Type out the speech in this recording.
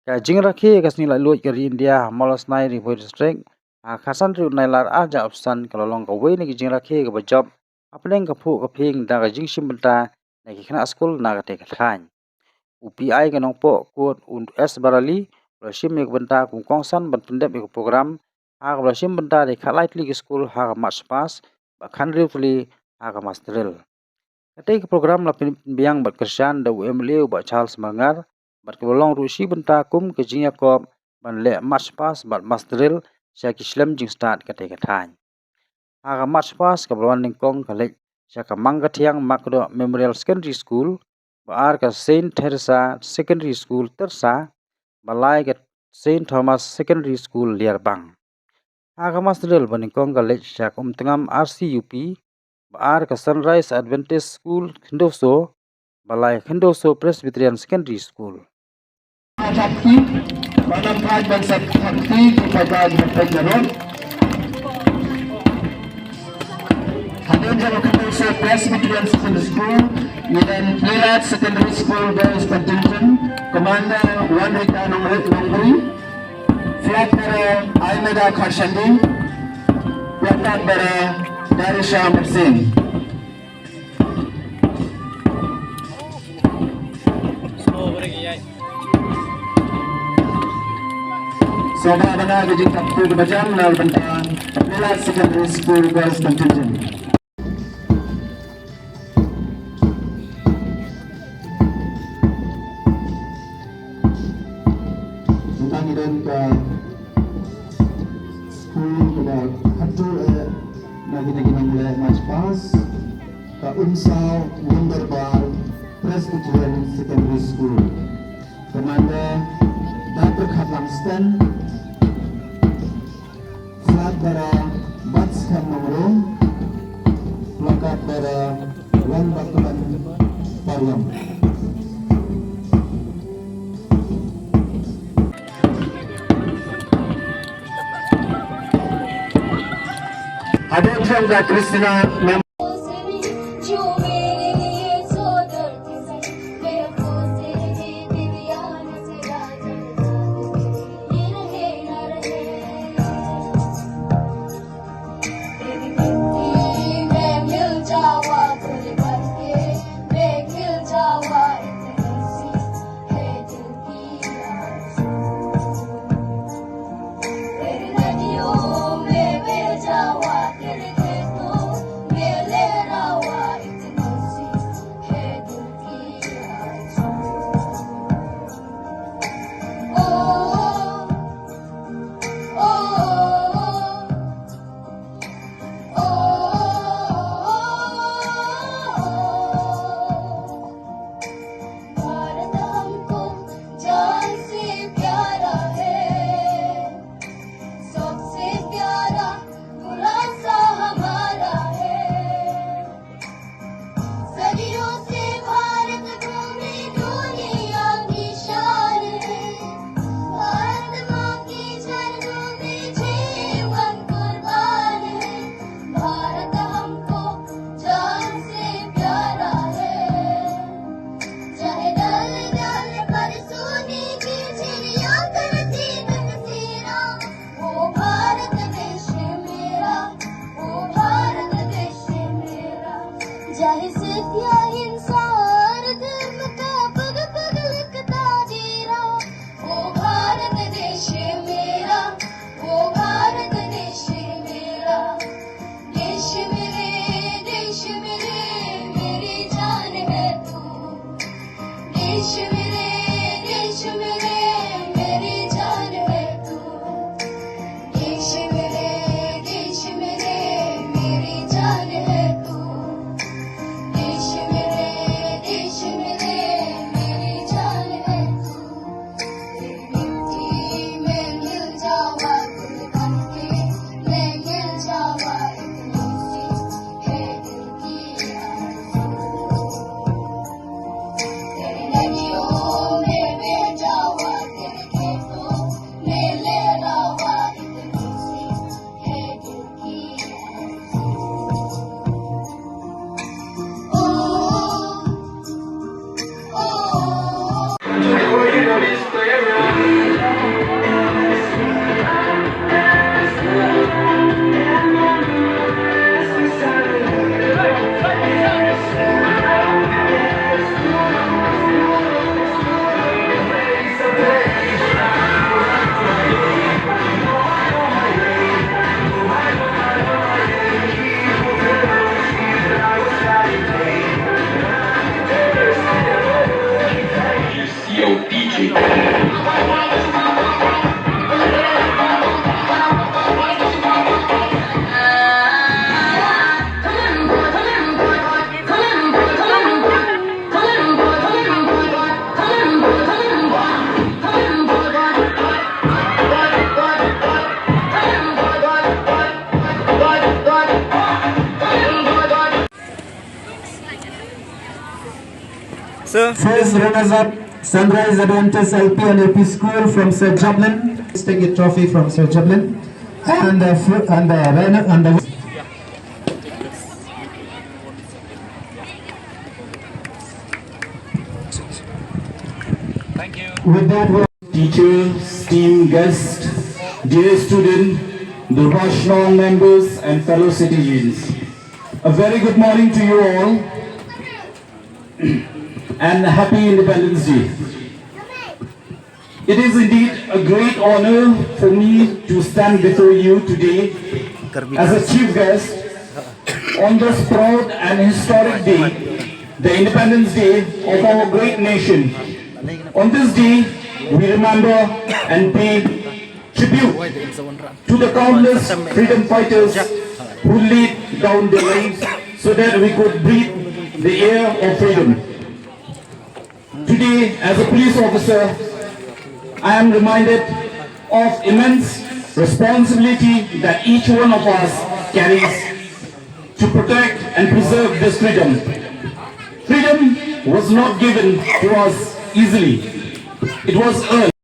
Ka jingraki kasni la luat kari India molos nai ri voi district khasan ri nailar arja opsan kalolong ka wei ni jingraki ka job apneng ka phu ka phing da ka jingsim benta na ki khana school na ka te ka thain UPI ka nong po kot und S barali rosim ek benta kum kongsan ban pendep ek program ha ka rosim benta de khalai tli school ha ka march pass ba khan ri tli ha ka masterel kate ka program la biang bat kersan da UMLE ba Charles Mangar bat kolong rusi benta kum ke jingya kop ban le march pass bat masterel sya ki slam jing start kate ka thain ha ka march pass ka bwan ning kong ka le sya ka mangga thiang makdo memorial secondary school ba ka Saint Teresa secondary school tersa balai ka Saint Thomas secondary school Liarbang ha ka masterel ban ning kong ka le sya kum tengam RCUP ba ka Sunrise Adventist School Khindoso balai Khindoso Presbyterian Secondary School Manampat bangsa sakti kepada berpengaruh. Hadir dalam Khindoso Presbyterian Secondary School dan Lirat Secondary School Girls Contingent, Commander Wan Rita Nongri, Flight Bearer Almeda Kharshandi, Flight Bearer Darisha Mersin. Sobat bana gajing kapku kebajang lal bentang Lirat Secondary School Girls Contingent. Tentang idan ke school kita hatu lagi mulai march pass ke Unsau Wunderbar Presbyterian Secondary School. Commander Dr. Khatlamstan Flat Bara Bats Kamamro Plakat Bara Wan Batulan Pariam Ada juga Kristina Radio Sir. First runners up, Sunrise Adventist LP and AP School from Sir Joblin. Let's take a trophy from Sir Joblin. And the runner and the Thank you. with that, teacher, esteemed guest, dear student, the Roshnon members and fellow citizens. A very good morning to you all and happy Independence Day. It is indeed a great honor for me to stand before you today as a chief guest on this proud and historic day, the Independence Day of our great nation. On this day, we remember and pay tribute to the countless freedom fighters who laid down their lives so that we could breathe the air of freedom. Today, as a police officer, I am reminded of immense responsibility that each one of us carries to protect and preserve this freedom. Freedom was not given to us easily. It was earned.